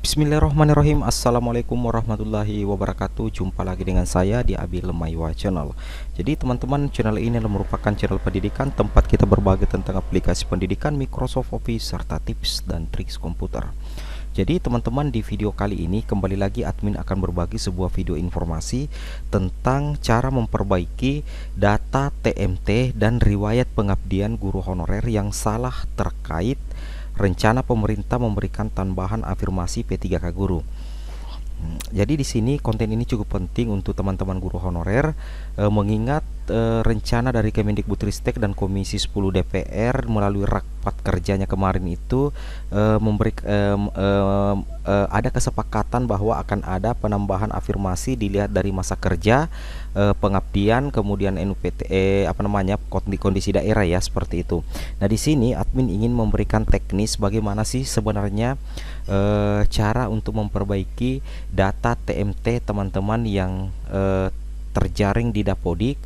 Bismillahirrahmanirrahim. Assalamualaikum warahmatullahi wabarakatuh. Jumpa lagi dengan saya di Abi Lemaiwa Channel. Jadi teman-teman, channel ini merupakan channel pendidikan tempat kita berbagi tentang aplikasi pendidikan, Microsoft Office, serta tips dan trik komputer. Jadi teman-teman, di video kali ini kembali lagi admin akan berbagi sebuah video informasi tentang cara memperbaiki data TMT dan riwayat pengabdian guru honorer yang salah terkait rencana pemerintah memberikan tambahan afirmasi P3K guru. Jadi di sini konten ini cukup penting untuk teman-teman guru honorer, mengingat rencana dari Kemendikbudristek dan Komisi 10 DPR melalui rapat kerjanya kemarin itu ada kesepakatan bahwa akan ada penambahan afirmasi dilihat dari masa kerja, pengabdian, kemudian NUPT, kondisi daerah ya, seperti itu. Nah, di sini admin ingin memberikan teknis bagaimana sih sebenarnya cara untuk memperbaiki data TMT teman-teman yang terjaring di Dapodik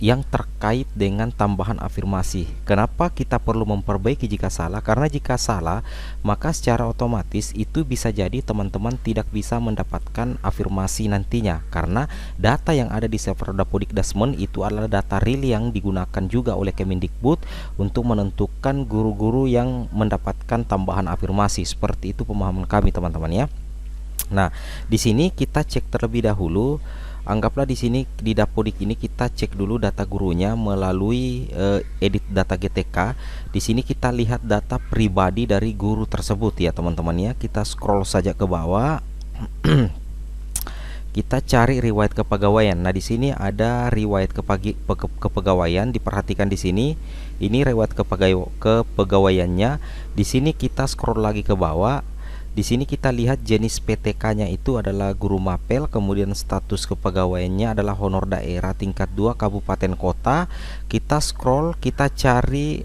yang terkait dengan tambahan afirmasi. Kenapa kita perlu memperbaiki jika salah? Karena jika salah, maka secara otomatis itu bisa jadi teman-teman tidak bisa mendapatkan afirmasi nantinya, karena data yang ada di server Dapodik Dasmen itu adalah data real yang digunakan juga oleh Kemendikbud untuk menentukan guru-guru yang mendapatkan tambahan afirmasi. Seperti itu pemahaman kami, teman-teman ya. Nah, di sini kita cek terlebih dahulu. Anggaplah di sini di Dapodik ini kita cek dulu data gurunya melalui edit data GTK. Di sini kita lihat data pribadi dari guru tersebut ya, teman-teman ya. Kita scroll saja ke bawah. Kita cari riwayat kepegawaian. Nah, di sini ada riwayat kepegawaian. Diperhatikan di sini. Ini riwayat kepegawaiannya. Di sini kita scroll lagi ke bawah. Di sini kita lihat jenis PTK-nya itu adalah guru mapel, kemudian status kepegawaiannya adalah honor daerah tingkat 2 kabupaten kota. Kita scroll, kita cari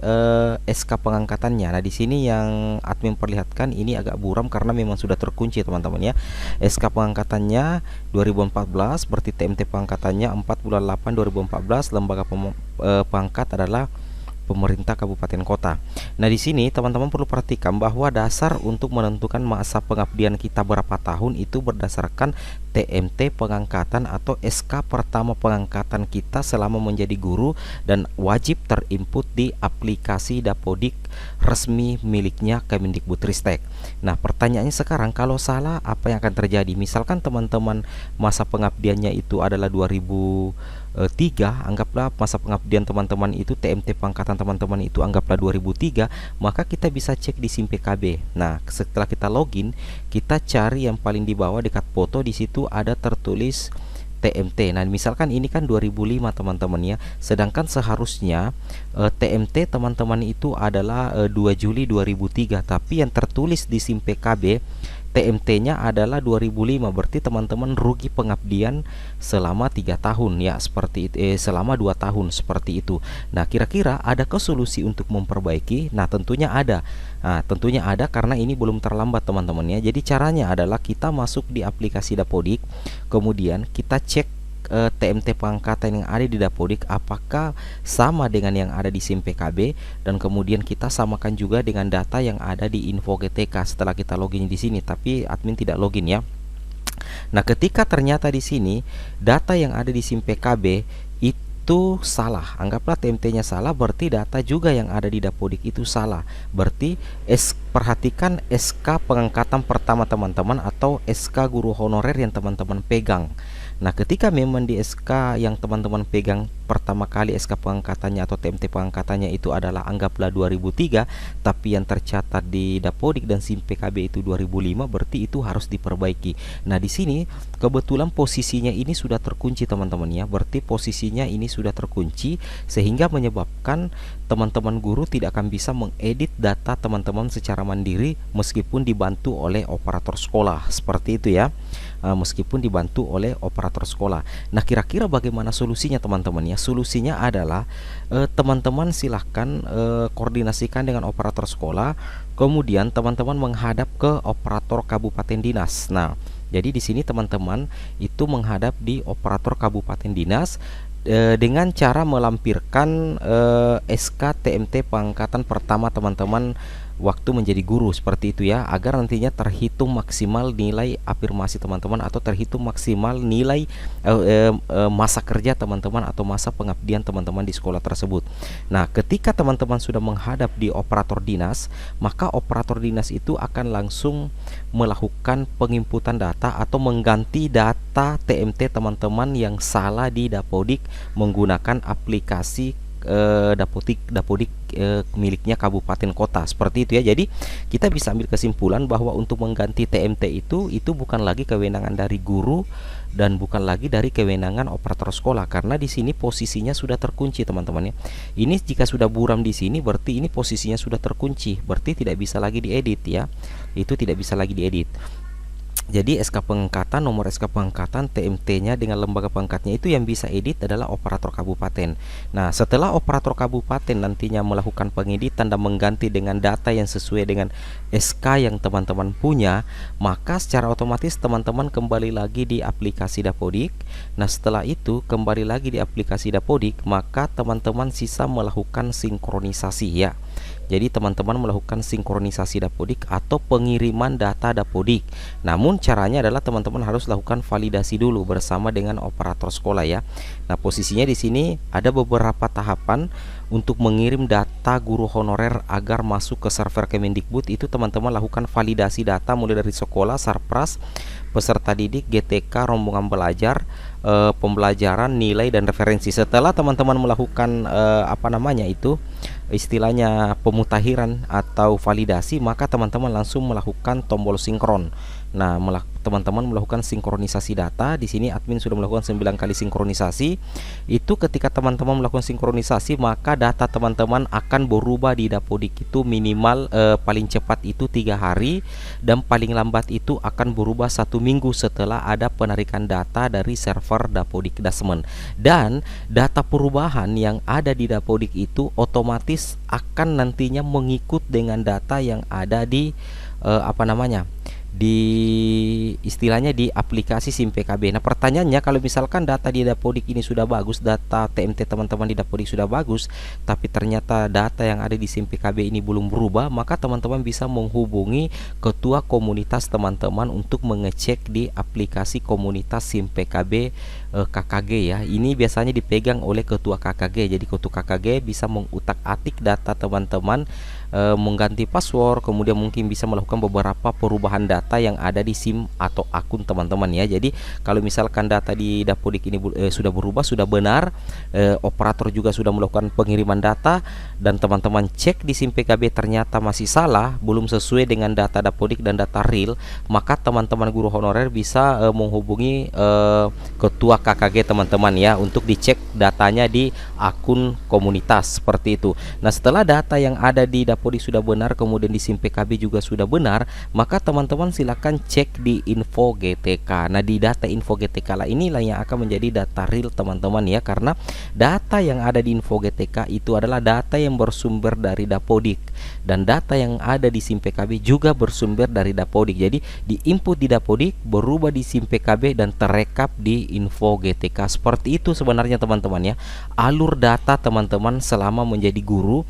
SK pengangkatannya. Nah, di sini yang admin perlihatkan ini agak buram karena memang sudah terkunci, teman-teman ya. SK pengangkatannya 2014, berarti TMT pengangkatannya 4/8/2014, lembaga pengangkat adalah pemerintah kabupaten kota. Nah, di sini teman-teman perlu perhatikan bahwa dasar untuk menentukan masa pengabdian kita berapa tahun itu berdasarkan TMT pengangkatan atau SK pertama pengangkatan kita selama menjadi guru, dan wajib terinput di aplikasi Dapodik resmi miliknya Kemendikbudristek. Nah, pertanyaannya sekarang, kalau salah apa yang akan terjadi? Misalkan teman-teman masa pengabdiannya itu adalah 2003, anggaplah masa pengabdian teman-teman itu TMT pengangkatan teman-teman itu anggaplah 2003, maka kita bisa cek di SIM PKB. Nah, setelah kita login, kita cari yang paling di bawah dekat foto, di situ ada tertulis TMT. Nah, misalkan ini kan 2005 teman-teman ya. Sedangkan seharusnya TMT teman-teman itu adalah 2 Juli 2003, tapi yang tertulis di SIM PKB TMT-nya adalah 2005, berarti teman-teman rugi pengabdian selama 3 tahun ya, seperti itu, selama 2 tahun seperti itu. Nah, kira-kira adakah solusi untuk memperbaiki? Nah, tentunya ada. Nah, tentunya ada karena ini belum terlambat, teman-teman ya. Jadi caranya adalah kita masuk di aplikasi Dapodik, kemudian kita cek TMT pengangkatan yang ada di Dapodik apakah sama dengan yang ada di SIM PKB, dan kemudian kita samakan juga dengan data yang ada di info GTK setelah kita login di sini, tapi admin tidak login ya. Nah, ketika ternyata di sini data yang ada di SIM PKB itu salah, anggaplah TMT-nya salah, berarti data juga yang ada di Dapodik itu salah. Berarti perhatikan SK pengangkatan pertama teman-teman atau SK guru honorer yang teman-teman pegang. Nah, ketika memang di SK yang teman-teman pegang pertama kali SK pengangkatannya atau TMT pengangkatannya itu adalah anggaplah 2003, tapi yang tercatat di Dapodik dan SIM PKB itu 2005, berarti itu harus diperbaiki. Nah, di sini kebetulan posisinya ini sudah terkunci, teman-teman ya. Berarti posisinya ini sudah terkunci sehingga menyebabkan teman-teman guru tidak akan bisa mengedit data teman-teman secara mandiri meskipun dibantu oleh operator sekolah. Seperti itu ya. Meskipun dibantu oleh operator sekolah. Nah, kira-kira bagaimana solusinya, teman-teman ya? Solusinya adalah teman-teman silahkan koordinasikan dengan operator sekolah, kemudian teman-teman menghadap ke operator kabupaten dinas. Nah, jadi di sini teman-teman itu menghadap di operator kabupaten dinas dengan cara melampirkan SK TMT pengangkatan pertama teman-teman waktu menjadi guru seperti itu ya, agar nantinya terhitung maksimal nilai afirmasi teman-teman atau terhitung maksimal nilai masa kerja teman-teman atau masa pengabdian teman-teman di sekolah tersebut. Nah, ketika teman-teman sudah menghadap di operator dinas, maka operator dinas itu akan langsung melakukan penginputan data atau mengganti data TMT teman-teman yang salah di Dapodik menggunakan aplikasi Dapodik miliknya kabupaten kota seperti itu ya. Jadi kita bisa ambil kesimpulan bahwa untuk mengganti TMT itu bukan lagi kewenangan dari guru dan bukan lagi dari kewenangan operator sekolah, karena di sini posisinya sudah terkunci teman-teman ya. Ini jika sudah buram di sini berarti ini posisinya sudah terkunci, berarti tidak bisa lagi diedit ya. Itu tidak bisa lagi diedit. Jadi SK pengangkatan, nomor SK pengangkatan, TMT-nya dengan lembaga pengangkatnya itu yang bisa edit adalah operator kabupaten. Nah, setelah operator kabupaten nantinya melakukan pengeditan dan mengganti dengan data yang sesuai dengan SK yang teman-teman punya, maka secara otomatis teman-teman kembali lagi di aplikasi Dapodik. Nah, setelah itu kembali lagi di aplikasi Dapodik, maka teman-teman sisa melakukan sinkronisasi ya. Jadi teman-teman melakukan sinkronisasi Dapodik atau pengiriman data Dapodik. Namun caranya adalah teman-teman harus lakukan validasi dulu bersama dengan operator sekolah ya. Nah, posisinya di sini ada beberapa tahapan untuk mengirim data guru honorer agar masuk ke server Kemendikbud. Itu teman-teman lakukan validasi data mulai dari sekolah, Sarpras, peserta didik, GTK, rombongan belajar, pembelajaran, nilai dan referensi. Setelah teman-teman melakukan istilahnya pemutakhiran atau validasi, maka teman-teman langsung melakukan tombol sinkron. Nah, teman-teman melakukan sinkronisasi data. Di sini admin sudah melakukan 9 kali sinkronisasi. Itu ketika teman-teman melakukan sinkronisasi, maka data teman-teman akan berubah di Dapodik itu minimal paling cepat itu 3 hari dan paling lambat itu akan berubah 1 minggu setelah ada penarikan data dari server Dapodik Dasmen. Dan data perubahan yang ada di Dapodik itu otomatis akan nantinya mengikut dengan data yang ada di istilahnya di aplikasi SIM PKB. Nah, pertanyaannya kalau misalkan data di Dapodik ini sudah bagus, data TMT teman-teman di Dapodik sudah bagus, tapi ternyata data yang ada di SIM PKB ini belum berubah, maka teman-teman bisa menghubungi ketua komunitas teman-teman untuk mengecek di aplikasi komunitas SIM PKB KKG ya. Ini biasanya dipegang oleh ketua KKG. Jadi ketua KKG bisa mengutak-atik data teman-teman, mengganti password, kemudian mungkin bisa melakukan beberapa perubahan data yang ada di SIM atau akun teman-teman ya. Jadi kalau misalkan data di Dapodik ini sudah berubah, sudah benar, operator juga sudah melakukan pengiriman data dan teman-teman cek di SIM PKB ternyata masih salah, belum sesuai dengan data Dapodik dan data real, maka teman-teman guru honorer bisa menghubungi ketua KKG teman-teman ya untuk dicek datanya di akun komunitas seperti itu. Nah, setelah data yang ada di Dapodik sudah benar, kemudian di SIM PKB juga sudah benar, maka teman-teman silakan cek di info GTK. Nah, di data info GTK lah inilah yang akan menjadi data real teman-teman ya, karena data yang ada di info GTK itu adalah data yang bersumber dari Dapodik dan data yang ada di SIM PKB juga bersumber dari Dapodik. Jadi di input di Dapodik, berubah di SIM PKB dan terekap di info GTK. Seperti itu sebenarnya teman-teman ya alur data teman-teman selama menjadi guru,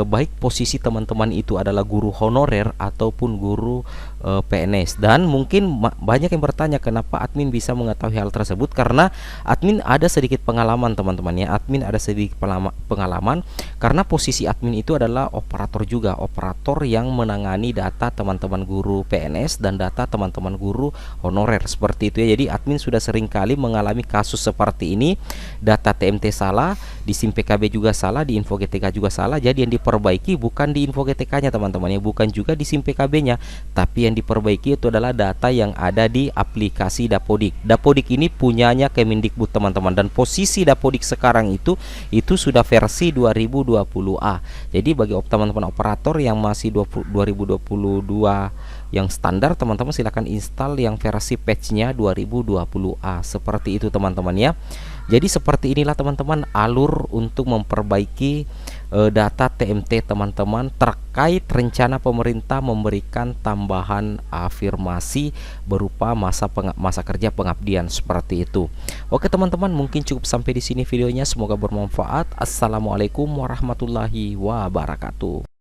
baik posisi teman-teman itu adalah guru honorer ataupun guru PNS. Dan mungkin banyak yang bertanya kenapa admin bisa mengetahui hal tersebut, karena admin ada sedikit pengalaman teman-teman ya. Admin ada sedikit pengalaman karena posisi admin itu adalah operator juga, operator yang menangani data teman-teman guru PNS dan data teman-teman guru honorer seperti itu ya. Jadi admin sudah sering kali mengalami kasus seperti ini, data TMT salah, di SIM PKB juga salah, di info GTK juga salah. Jadi yang diperbaiki bukan di info GTK-nya teman-teman ya, bukan juga di SIM PKB-nya, tapi yang diperbaiki itu adalah data yang ada di aplikasi Dapodik. Dapodik ini punyanya Kemendikbud teman-teman, dan posisi Dapodik sekarang itu sudah versi 2020A. Jadi bagi teman-teman operator yang masih 2022 yang standar, teman-teman silahkan install yang versi patchnya 2020A seperti itu teman-teman ya. Jadi seperti inilah teman-teman alur untuk memperbaiki data TMT teman-teman terkait rencana pemerintah memberikan tambahan afirmasi berupa masa kerja pengabdian seperti itu. Oke teman-teman, mungkin cukup sampai di sini videonya, semoga bermanfaat. Assalamualaikum warahmatullahi wabarakatuh.